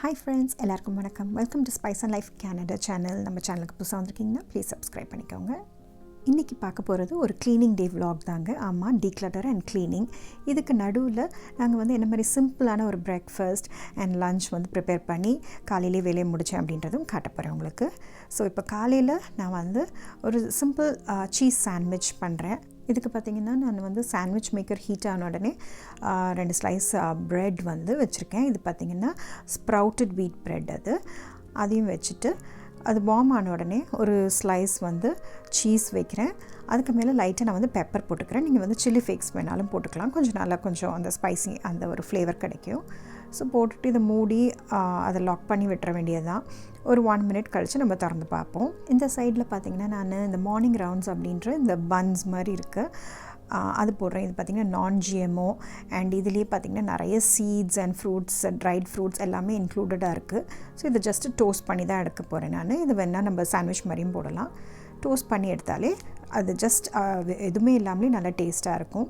Hi friends, எல்லாருக்கும் வணக்கம். Welcome to spice and life Canada channel. நம்ம சேனலுக்கு புதுசாக வந்திருக்கீங்கன்னா ப்ளீஸ் சப்ஸ்கிரைப் பண்ணிக்கோங்க. இன்றைக்கி பார்க்க போகிறது ஒரு க்ளீனிங் டே vlog தாங்க. ஆமாம், டீக்ளட்டர் அண்ட் க்ளீனிங். இதுக்கு நடுவில் நாங்கள் என்ன மாதிரி சிம்பிளான ஒரு பிரேக்ஃபாஸ்ட் அண்ட் லன்ச் ப்ரிப்பேர் பண்ணி காலையிலே வேலையை முடித்தேன் அப்படின்றதும் காட்ட போகிறேன் உங்களுக்கு. ஸோ இப்போ காலையில் நான் ஒரு சிம்பிள் சீஸ் சாண்ட்விச் பண்ணுறேன். இதுக்கு பார்த்திங்கன்னா நான் சாண்ட்விச் மேக்கர் ஹீட் ஆன உடனே 2 ஸ்லைஸ் ப்ரெட் வச்சுருக்கேன். இது பார்த்திங்கன்னா ஸ்ப்ரவுட்டட் வீட் ப்ரெட். அதையும் வச்சுட்டு அது வார்ம் ஆன உடனே ஒரு ஸ்லைஸ் சீஸ் வைக்கிறேன். அதுக்கு மேலே லைட்டாக நான் பெப்பர் போட்டுக்கிறேன். நீங்கள் சில்லி ஃப்ளேக்ஸ் வேணாலும் போட்டுக்கலாம். கொஞ்சம் அந்த ஸ்பைசி அந்த ஒரு ஃப்ளேவர் கிடைக்கும். ஸோ போட்டுட்டு இதை மூடி அதை லாக் பண்ணி விட்டுற வேண்டியது தான். ஒரு 1 மினிட் கழித்து நம்ம திறந்து பார்ப்போம். இந்த சைடில் பார்த்திங்கன்னா நான் இந்த மார்னிங் ரவுண்ட்ஸ் அப்படின்ற இந்த பன்ஸ் மாதிரி இருக்குது, அது போடுறேன். இது பார்த்திங்கன்னா நான் ஜிஎம்ஓ அண்ட் இதுலேயே பார்த்திங்கன்னா நிறைய seeds and fruits, dried fruits எல்லாமே இன்க்ளூடடாக இருக்குது. ஸோ இதை ஜஸ்ட்டு டோஸ்ட் பண்ணி தான் எடுக்க போகிறேன் நான். இது வேணால் நம்ம சாண்ட்விச் மாதிரியும் போடலாம். டோஸ்ட் பண்ணி எடுத்தாலே அது ஜஸ்ட் எதுவுமே இல்லாமலே நல்லா டேஸ்ட்டாக இருக்கும்.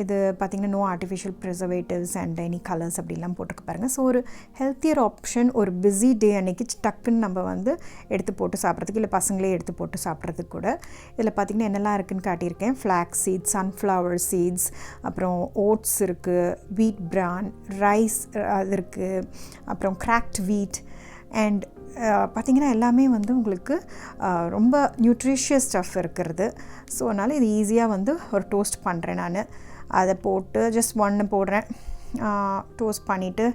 இது பார்த்திங்கன்னா no artificial preservatives and any colours அப்படிலாம் போட்டுக்க பாருங்கள். ஸோ ஒரு ஹெல்த்தியர் ஆப்ஷன் ஒரு பிஸி டே அன்றைக்கி டக்குன்னு நம்ம எடுத்து போட்டு சாப்பிட்றதுக்கு, இல்லை பசங்களே எடுத்து போட்டு சாப்பிட்றதுக்கு கூட. இதில் பார்த்திங்கன்னா என்னெல்லாம் இருக்குதுன்னு காட்டியிருக்கேன். ஃப்ளாக்ஸ் சீட்ஸ், சன்ஃப்ளவர் சீட்ஸ், அப்புறம் ஓட்ஸ் இருக்குது, வீட் பிரான், ரைஸ் அது இருக்குது, அப்புறம் கிராக்ட் வீட் அண்ட் பார்த்திங்கன்னா எல்லாமே உங்களுக்கு ரொம்ப நியூட்ரிஷியஸ் ஸ்டஃப் இருக்கிறது. ஸோ அதனால் இது ஈஸியாக ஒரு டோஸ்ட் பண்ணுறேன் நான். அதை போட்டு ஜஸ்ட் 1 போடுறேன். டோஸ்ட் பண்ணிவிட்டு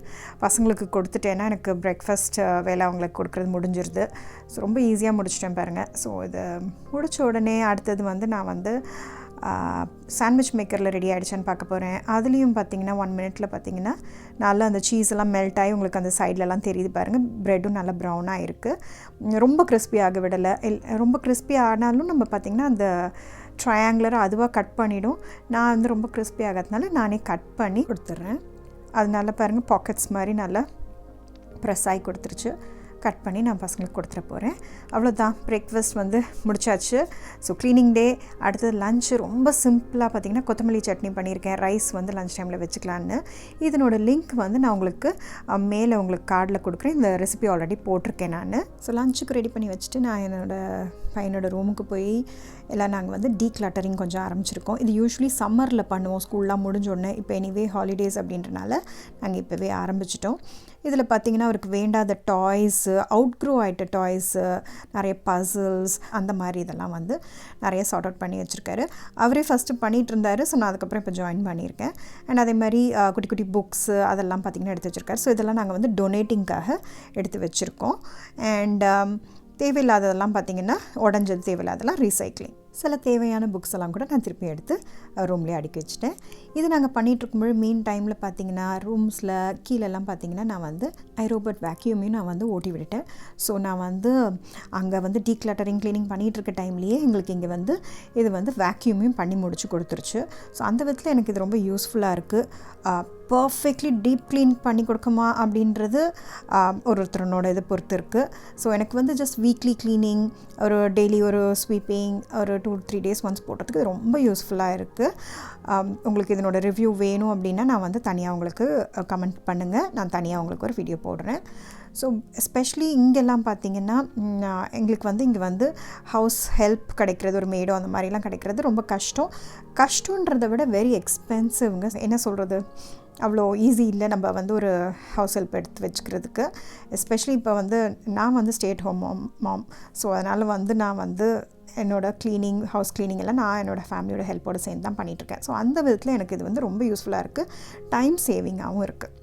பசங்களுக்கு கொடுத்துட்டேன்னா எனக்கு பிரேக்ஃபாஸ்ட் வேலை அவங்களுக்கு கொடுக்குறது முடிஞ்சிருது. ஸோ ரொம்ப ஈஸியாக முடிச்சிட்டேன் பாருங்கள். ஸோ இதை முடித்த உடனே அடுத்தது நான் சாண்ட்விச் மேக்கரில் ரெடி ஆகிடுச்சான்னு பார்க்க போகிறேன். அதுலேயும் பார்த்திங்கன்னா 1 மினிட்டில் பார்த்திங்கன்னா நல்லா அந்த சீஸ் எல்லாம் மெல்ட் ஆகி உங்களுக்கு அந்த சைட்லலாம் தெரியுது பாருங்கள். ப்ரெட்டும் நல்லா ப்ரௌனாக இருக்குது. ரொம்ப கிறிஸ்பி ஆக விடலை. ரொம்ப கிறிஸ்பி ஆனாலும் நம்ம பார்த்திங்கன்னா அந்த ட்ரையாங்குலராக அதுவாக கட் பண்ணிவிடும். நான் ரொம்ப கிறிஸ்பி ஆகிறதுனால நானே கட் பண்ணி கொடுத்துட்றேன். அதனால பாருங்கள் பாக்கெட்ஸ் மாதிரி நல்லா ப்ரெஸ் ஆகி கொடுத்துருச்சு. கட் பண்ணி நான் பசங்களுக்கு கொடுத்துட போகிறேன். அவ்வளோதான், பிரேக்ஃபாஸ்ட் முடிச்சாச்சு. ஸோ க்ளீனிங் டே. அடுத்தது லன்ச்சு ரொம்ப சிம்பிளாக பார்த்திங்கன்னா கொத்தமல்லி சட்னி பண்ணியிருக்கேன். ரைஸ் லன்ச் டைமில் வச்சுக்கலான்னு. இதனோட லிங்க் நான் உங்களுக்கு மேலே உங்களுக்கு கார்டில் கொடுக்குறேன். இந்த ரெசிபி ஆல்ரெடி போட்டிருக்கேன் நான். ஸோ லன்ச்சுக்கு ரெடி பண்ணி வச்சுட்டு நான் என்னோடய பையனோட ரூமுக்கு போய் எல்லாம் நாங்கள் டீக்ளட்டரிங் கொஞ்சம் ஆரம்பிச்சிருக்கோம். இது யூஸ்வலி சம்மரில் பண்ணுவோம், ஸ்கூல்லாம் முடிஞ்சோடனே. இப்போ எனிவே ஹாலிடேஸ் அப்படின்றனால நாங்கள் இப்போவே ஆரம்பிச்சிட்டோம். இதில் பார்த்திங்கன்னா அவருக்கு வேண்டாத டாய்ஸு, அவுட்க்ரோ ஆகிட்ட டாய்ஸு, நிறைய பசில்ஸ் அந்த மாதிரி இதெல்லாம் நிறைய சார்ட் அவுட் பண்ணி வச்சுருக்காரு. அவரே ஃபஸ்ட்டு பண்ணிகிட்டு இருந்தார். ஸோ நான் அதுக்கப்புறம் இப்போ ஜாயின் பண்ணியிருக்கேன். அண்ட் அதே மாதிரி குட்டி குட்டி புக்ஸு அதெல்லாம் பார்த்திங்கன்னா எடுத்து வச்சுருக்காரு. ஸோ இதெல்லாம் நாங்கள் டொனேட்டிங்காக எடுத்து வச்சுருக்கோம். அண்ட் தேவையில்லாததெல்லாம் பார்த்திங்கன்னா உடஞ்சது தேவையில்லாதெல்லாம் ரீசைக்ளிங். சில தேவையான புக்ஸ் எல்லாம் கூட நான் திருப்பி எடுத்து ரூம்லேயே அடுக்கி வச்சுட்டேன். இது நாங்கள் பண்ணிகிட்ருக்கும்போது மீன் டைமில் பார்த்திங்கன்னா ரூம்ஸில் கீழெல்லாம் பார்த்திங்கன்னா நான் iRobot வேக்யூமையும் நான் ஓட்டி விட்டுட்டேன். ஸோ நான் அங்கே டீக்ளட்டரிங் க்ளீனிங் பண்ணிகிட்ருக்க டைம்லேயே எங்களுக்கு இங்கே இது வேக்யூமையும் பண்ணி முடிச்சு கொடுத்துருச்சு. ஸோ அந்த விதத்தில் எனக்கு இது ரொம்ப யூஸ்ஃபுல்லாக இருக்குது. பர்ஃபெக்ட்லி டீப் க்ளீன் பண்ணி கொடுக்குமா அப்படின்றது ஒருத்தரோட இதை பொறுத்து இருக்குது. ஸோ எனக்கு ஜஸ்ட் வீக்லி க்ளீனிங், ஒரு டெய்லி ஒரு ஸ்வீப்பிங், ஒரு 2-3 டேஸ் ஒன்ஸ் போடுறதுக்கு ரொம்ப யூஸ்ஃபுல்லாக இருக்குது. உங்களுக்கு இதனோட ரிவ்யூ வேணும் அப்படின்னா நான் தனியாக உங்களுக்கு கமெண்ட் பண்ணுங்கள். நான் தனியாக உங்களுக்கு ஒரு வீடியோ போடுறேன். ஸோ எஸ்பெஷலி இங்கெல்லாம் பார்த்திங்கன்னா எங்களுக்கு இங்கே ஹவுஸ் ஹெல்ப் கிடைக்கிறது, ஒரு மேடோ அந்த மாதிரிலாம் கிடைக்கிறது ரொம்ப கஷ்டன்றதை விட வெரி எக்ஸ்பென்சிவ்ங்க. என்ன சொல்கிறது, அவ்வளோ ஈஸி இல்லை நம்ம ஒரு ஹவுஸ் ஹெல்ப் எடுத்து வச்சுக்கிறதுக்கு. எஸ்பெஷலி இப்போ நான் stay at home mom. So அதனால் நான் என்னோடய க்ளீனிங், ஹவுஸ் க்ளீனிங் எல்லாம் நான் என்னோடய ஃபேமிலியோட ஹெல்ப்போடு சேர்ந்து தான் பண்ணிகிட்ருக்கேன். ஸோ அந்த விதத்தில் எனக்கு இது ரொம்ப யூஸ்ஃபுல்லாக இருக்குது. டைம் சேவிங்காகவும் இருக்குது.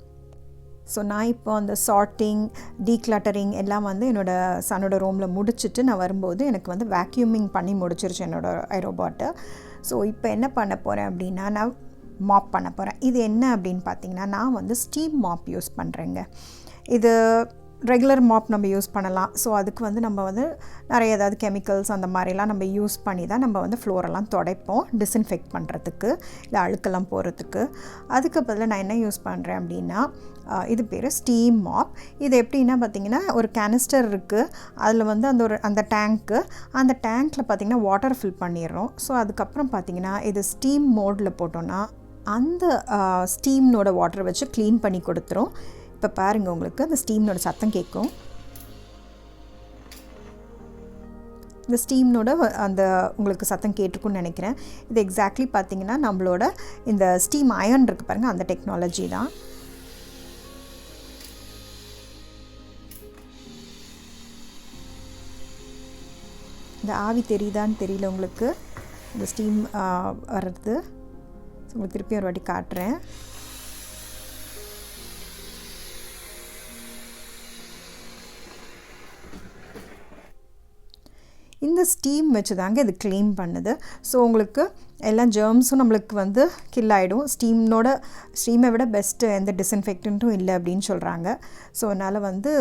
ஸோ நான் இப்போ அந்த சார்ட்டிங், டீக்ளட்டரிங் எல்லாம் என்னோடய சனோட ரூமில் முடிச்சுட்டு நான் வரும்போது எனக்கு வேக்யூமிங் பண்ணி முடிச்சிருச்சு என்னோடய iRobot. ஸோ இப்போ என்ன பண்ண போகிறேன் அப்படின்னா நான் மாப் பண்ண போகிறேன். இது என்ன அப்படின்னு பார்த்தீங்கன்னா நான் ஸ்டீம் மாப் யூஸ் பண்ணுறேங்க. இது ரெகுலர் மாப் நம்ம யூஸ் பண்ணலாம். ஸோ அதுக்கு நம்ம நிறைய ஏதாவது கெமிக்கல்ஸ் அந்த மாதிரிலாம் நம்ம யூஸ் பண்ணி தான் நம்ம ஃப்ளோரெல்லாம் துடைப்போம், டிஸ்இன்ஃபெக்ட் பண்ணுறதுக்கு, இல்லை அழுக்கெல்லாம் போகிறதுக்கு. அதுக்கு பதிலாக நான் என்ன யூஸ் பண்ணுறேன் அப்படின்னா இது பேர் ஸ்டீம் மாப். இது எப்படின்னா பார்த்திங்கன்னா ஒரு கேனிஸ்டர் இருக்குது. அதில் அந்த டேங்க்கில் பார்த்திங்கன்னா வாட்டர் ஃபில் பண்ணிடுறோம். ஸோ அதுக்கப்புறம் பார்த்திங்கன்னா இது ஸ்டீம் மோடில் போட்டோன்னா அந்த ஸ்டீம்னோட வாட்டரை வச்சு க்ளீன் பண்ணி கொடுத்துரும். இப்போ பாருங்கள், உங்களுக்கு அந்த ஸ்டீம்னோட சத்தம் கேட்கும். இந்த ஸ்டீம்னோட அந்த உங்களுக்கு சத்தம் கேட்டிருக்குன்னு நினைக்கிறேன். இது எக்ஸாக்ட்லி பார்த்திங்கன்னா நம்மளோட இந்த ஸ்டீம் அயர்ன் இருக்குது பாருங்கள், அந்த டெக்னாலஜி தான். இந்த ஆவி தெரியுதான்னு தெரியல உங்களுக்கு, இந்த ஸ்டீம் வர்றது. உங்களுக்கு திருப்பி ஒரு வாட்டி காட்டுறேன். இந்த ஸ்டீம் வச்சு தாங்க இது க்ளீன் பண்ணுது. ஸோ உங்களுக்கு எல்லா ஜெர்ம்ஸும் நம்மளுக்கு வந்து கில் ஆகிடும். ஸ்டீமை விட பெஸ்ட்டு எந்த டிஸ்இன்ஃபெக்டண்ட்டும் இல்லை அப்படின்னு சொல்கிறாங்க. ஸோ அதனால் வந்து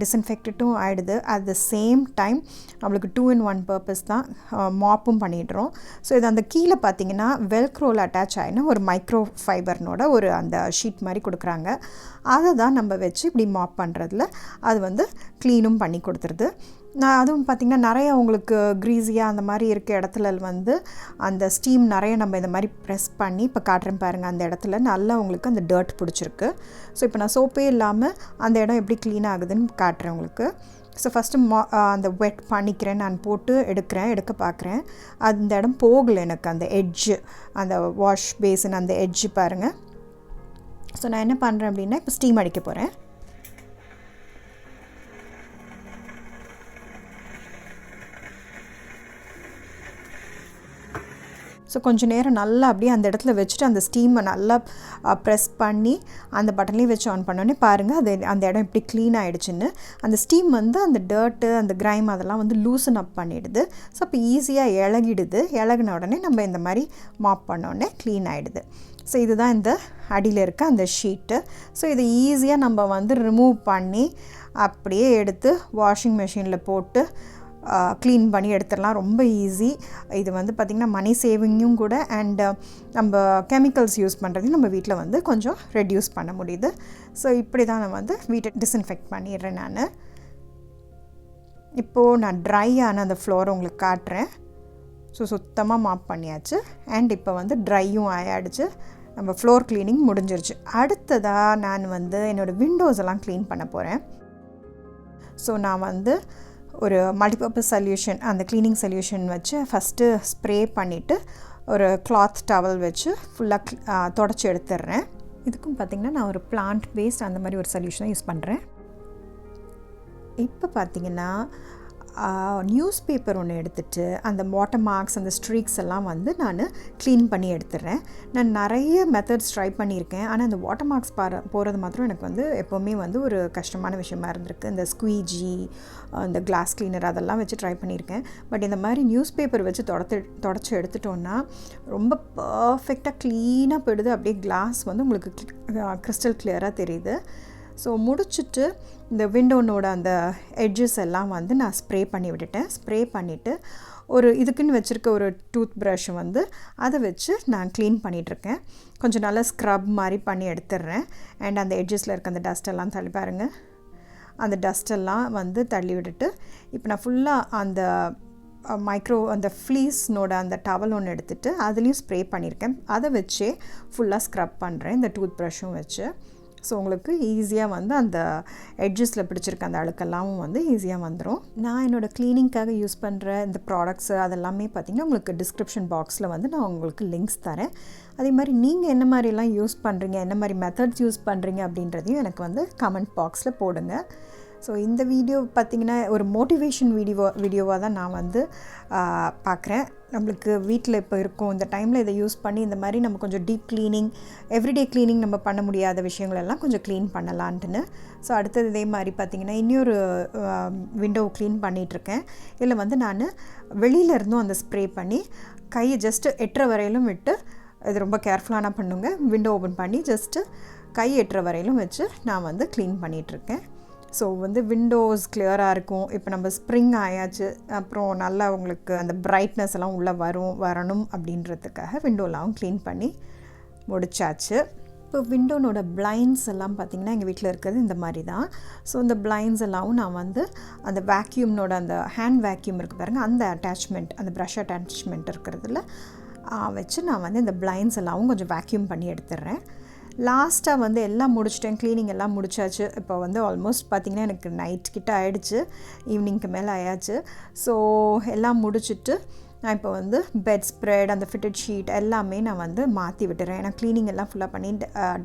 டிஸ்இன்ஃபெக்டட்டும் ஆகிடுது. அட் த சேம் டைம் நம்மளுக்கு 2-in-1 பர்பஸ் தான், மாப்பும் பண்ணிடுறோம். ஸோ இது அந்த கீழே பார்த்தீங்கன்னா வெல்க்ரோவில் அட்டாச் ஆகினா ஒரு மைக்ரோ ஃபைபர்னோட ஒரு அந்த ஷீட் மாதிரி கொடுக்குறாங்க. அதை தான் நம்ம வச்சு இப்படி மாப் பண்ணுறதுல அது வந்து க்ளீனும் பண்ணி கொடுத்துருது. அதுவும் பார்த்திங்கன்னா நிறைய உங்களுக்கு க்ரீஸியாக அந்த மாதிரி இருக்க இடத்துல வந்து அந்த ஸ்டீம் நிறைய நம்ம இந்த மாதிரி ப்ரெஸ் பண்ணி இப்போ காட்டுறேன் பாருங்கள், அந்த இடத்துல நல்லா உங்களுக்கு அந்த டர்ட் பிடிச்சிருக்கு. ஸோ இப்போ நான் சோப்பே இல்லாமல் அந்த இடம் எப்படி க்ளீன் ஆகுதுன்னு காட்டுறேன் உங்களுக்கு. ஸோ ஃபஸ்ட்டு அந்த வெட் பண்ணிக்கிறேன், நான் போட்டு எடுக்க பார்க்குறேன். அந்த இடம் போகலை எனக்கு, அந்த எட்ஜு, அந்த வாஷ் பேஸின் அந்த எட்ஜு பாருங்கள். ஸோ நான் என்ன பண்ணுறேன் அப்படின்னா இப்போ ஸ்டீம் அடிக்க போகிறேன். ஸோ கொஞ்சம் நேரம் நல்லா அப்படியே அந்த இடத்துல வச்சுட்டு அந்த ஸ்டீமை நல்லா ப்ரெஸ் பண்ணி அந்த பட்டன்லேயும் வச்சு ஆன் பண்ணோன்னே பாருங்கள் அது அந்த இடம் எப்படி க்ளீன் ஆகிடுச்சுன்னு. அந்த ஸ்டீம் வந்து அந்த டர்ட்டு அந்த க்ரைம் அதெல்லாம் வந்து லூசன் அப் பண்ணிவிடுது. ஸோ அப்போ ஈஸியாக இழகின உடனே நம்ம இந்த மாதிரி மாப் பண்ணோடனே க்ளீன் ஆகிடுது. ஸோ இதுதான் இந்த அடியில் இருக்க அந்த ஷீட்டு. ஸோ இதை ஈஸியாக நம்ம வந்து ரிமூவ் பண்ணி அப்படியே எடுத்து வாஷிங் மிஷினில் போட்டு க்ளீன் பண்ணி எடுத்துடலாம். ரொம்ப ஈஸி. இது வந்து பார்த்திங்கன்னா மணி சேவிங்கும் கூட, அண்ட் நம்ம கெமிக்கல்ஸ் யூஸ் பண்ணுறதையும் நம்ம வீட்டில் வந்து கொஞ்சம் ரெடியூஸ் பண்ண முடியுது. ஸோ இப்படி தான் நான் வந்து வீட்டை டிஸ்இன்ஃபெக்ட் பண்ணிடுறேன். இப்போது நான் ட்ரை ஆன அந்த ஃப்ளோரை உங்களுக்கு காட்டுறேன். ஸோ சுத்தமாக மாப் பண்ணியாச்சு. அண்ட் இப்போ வந்து ட்ரையும் ஆயாடுச்சு. நம்ம ஃப்ளோர் க்ளீனிங் முடிஞ்சிருச்சு. அடுத்ததாக நான் வந்து என்னோடய விண்டோஸ் எல்லாம் க்ளீன் பண்ண போகிறேன். ஸோ நான் வந்து ஒரு மல்டிபர்பஸ் சொல்யூஷன், அந்த க்ளீனிங் சொல்யூஷன் வச்சு ஃபஸ்ட்டு ஸ்ப்ரே பண்ணிவிட்டு ஒரு கிளாத் டவல் வச்சு ஃபுல்லாக தொடச்சி எடுத்துடுறேன். இதுக்கும் பார்த்திங்கன்னா நான் ஒரு பிளான்ட் பேஸ்ட் அந்த மாதிரி ஒரு சொல்யூஷனை யூஸ் பண்ணுறேன். இப்போ பார்த்திங்கன்னா நியூஸ் பேப்பர் ஒன்று எடுத்துகிட்டு அந்த வாட்டர் மார்க்ஸ் அந்த ஸ்ட்ரீக்ஸ் எல்லாம் வந்து நான் க்ளீன் பண்ணி எடுத்துடுறேன். நான் நிறைய மெத்தட்ஸ் ட்ரை பண்ணியிருக்கேன். ஆனால் அந்த வாட்டர் மார்க்ஸ் போகிறது மாத்திரம் எனக்கு வந்து எப்போவுமே வந்து ஒரு கஷ்டமான விஷயமா இருந்திருக்கு. இந்த ஸ்குவீஜி, இந்த கிளாஸ் கிளீனர் அதெல்லாம் வச்சு ட்ரை பண்ணியிருக்கேன். பட் இந்த மாதிரி நியூஸ் பேப்பர் வச்சு தொடச்சி எடுத்துட்டோன்னா ரொம்ப பர்ஃபெக்டாக க்ளீனாக போயிடுது. அப்படியே கிளாஸ் வந்து உங்களுக்கு கிறிஸ்டல் கிளியராக தெரியுது. ஸோ முடிச்சுட்டு இந்த விண்டோனோட அந்த எட்ஜஸ் எல்லாம் வந்து நான் ஸ்ப்ரே பண்ணி விட்டுட்டேன். ஸ்ப்ரே பண்ணிவிட்டு ஒரு இதுக்குன்னு வச்சுருக்க ஒரு டூத் ப்ரஷ் வந்து அதை வச்சு நான் க்ளீன் பண்ணிகிட்ருக்கேன். கொஞ்சம் நல்லா ஸ்க்ரப் மாதிரி பண்ணி எடுத்துடுறேன். அண்ட் அந்த எட்ஜஸில் இருக்க அந்த டஸ்ட்டெல்லாம் தள்ளி பாருங்கள், அந்த டஸ்ட்டெல்லாம் வந்து தள்ளி விட்டுட்டு இப்போ நான் ஃபுல்லாக அந்த அந்த ஃப்ளீஸ்னோட அந்த டவல் ஒன்று எடுத்துகிட்டு அதுலேயும் ஸ்ப்ரே பண்ணியிருக்கேன். அதை வச்சே ஃபுல்லாக ஸ்க்ரப் பண்ணுறேன் இந்த டூத் ப்ரஷ்ஷும் வச்சு. ஸோ உங்களுக்கு ஈஸியாக வந்து அந்த எட்ஜஸில் பிடிச்சிருக்க அந்த அழுக்கெல்லாமும் வந்து ஈஸியாக வந்துடும். நான் என்னோடய க்ளீனிங்காக யூஸ் பண்ணுற இந்த ப்ராடக்ட்ஸு அதெல்லாமே பார்த்திங்கன்னா உங்களுக்கு டிஸ்கிரிப்ஷன் பாக்ஸில் வந்து நான் உங்களுக்கு லிங்க்ஸ் தரேன். அதே மாதிரி நீங்கள் என்ன மாதிரிலாம் யூஸ் பண்ணுறீங்க, என்ன மாதிரி மெத்தட்ஸ் யூஸ் பண்ணுறீங்க அப்படின்றதையும் எனக்கு வந்து கமெண்ட் பாக்ஸில் போடுங்க. ஸோ இந்த வீடியோ பார்த்திங்கன்னா ஒரு மோட்டிவேஷன் வீடியோவாக தான் நான் வந்து பார்க்குறேன். நம்மளுக்கு வீட்டில் இப்போ இருக்கும் இந்த டைமில் இதை யூஸ் பண்ணி இந்த மாதிரி நம்ம கொஞ்சம் டீப் க்ளீனிங், எவ்ரிடே க்ளீனிங் நம்ம பண்ண முடியாத விஷயங்களெல்லாம் கொஞ்சம் க்ளீன் பண்ணலான்ட்டுன்னு. ஸோ அடுத்தது இதே மாதிரி பார்த்திங்கன்னா இன்னொரு விண்டோ க்ளீன் பண்ணிகிட்ருக்கேன். இதில் வந்து நான் வெளியிலேருந்தும் அந்த ஸ்ப்ரே பண்ணி கையை ஜஸ்ட்டு எட்டுற வரையிலும் விட்டு, இது ரொம்ப கேர்ஃபுல்லான பண்ணுங்க, விண்டோ ஓப்பன் பண்ணி ஜஸ்ட்டு கை எட்டுற வரையிலும் வச்சு நான் வந்து க்ளீன் பண்ணிகிட்ருக்கேன். ஸோ வந்து விண்டோஸ் கிளியராக இருக்கும். இப்போ நம்ம ஸ்ப்ரிங் ஆயாச்சு, அப்புறம் நல்லா உங்களுக்கு அந்த பிரைட்னஸ் எல்லாம் உள்ளே வரணும் அப்படின்றதுக்காக விண்டோலாம் க்ளீன் பண்ணி முடிச்சாச்சு. இப்போ விண்டோனோட பிளைண்ட்ஸ் எல்லாம் பார்த்திங்கன்னா எங்கள் வீட்டில் இருக்கிறது இந்த மாதிரி தான். ஸோ இந்த பிளைண்ட்ஸ் எல்லாம் நான் வந்து அந்த வேக்யூம்னோட அந்த ஹேண்ட் வேக்யூம் இருக்குது பாருங்கள், அந்த அட்டாச்மெண்ட், அந்த ப்ரஷ் அட்டாச்மெண்ட் இருக்கிறதுல வச்சு நான் வந்து இந்த பிளைண்ட்ஸ் எல்லாம் கொஞ்சம் வேக்யூம் பண்ணி எடுத்துடுறேன். லாஸ்ட்டாக வந்து எல்லாம் முடிச்சிட்டேன், க்ளீனிங் எல்லாம் முடிச்சாச்சு. இப்போ வந்து ஆல்மோஸ்ட் பார்த்திங்கன்னா எனக்கு நைட் கிட்ட ஆகிடுச்சு, ஈவினிங்க்கு மேலே ஆயாச்சு. ஸோ எல்லாம் முடிச்சுட்டு நான் இப்போ வந்து பெட் ஸ்ப்ரெட், அந்த ஃபிட்டட் ஷீட் எல்லாமே நான் வந்து மாற்றி விட்டுறேன். ஏன்னா க்ளீனிங் எல்லாம் ஃபுல்லாக பண்ணி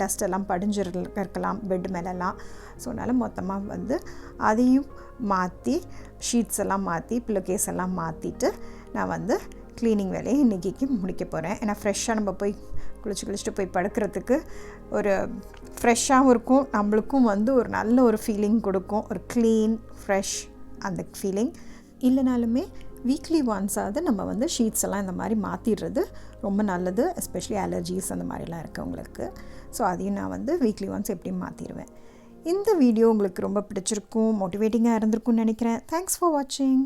டஸ்ட் எல்லாம் படிஞ்சிருக்கலாம் பெட் மேலெல்லாம். ஸோ அதனால் மொத்தமாக வந்து அதையும் மாற்றி, ஷீட்ஸ் எல்லாம் மாற்றி, பில்லோ கேஸ் எல்லாம் மாற்றிட்டு நான் வந்து க்ளீனிங் வேலையை இன்றைக்கி முடிக்க போகிறேன். ஏன்னா ஃப்ரெஷ்ஷாக நம்ம போய் குளிச்சுட்டு போய் படுக்கிறதுக்கு ஒரு ஃப்ரெஷ்ஷாகவும் இருக்கும், நம்மளுக்கும் வந்து ஒரு நல்ல ஒரு ஃபீலிங் கொடுக்கும், ஒரு க்ளீன் ஃப்ரெஷ் அந்த ஃபீலிங். இல்லைனாலுமே வீக்லி ஒன்ஸாவது நம்ம வந்து ஷீட்ஸ் எல்லாம் இந்த மாதிரி மாற்றிடுறது ரொம்ப நல்லது, எஸ்பெஷலி அலர்ஜிஸ் அந்த மாதிரிலாம் இருக்கவங்களுக்கு. ஸோ அதையும் நான் வந்து வீக்லி ஒன்ஸ் எப்படியும் மாற்றிடுவேன். இந்த வீடியோ உங்களுக்கு ரொம்ப பிடிச்சிருக்கும், மோட்டிவேட்டிங்காக இருந்திருக்கும்னு நினைக்கிறேன். தேங்க்ஸ் ஃபார் வாட்சிங்.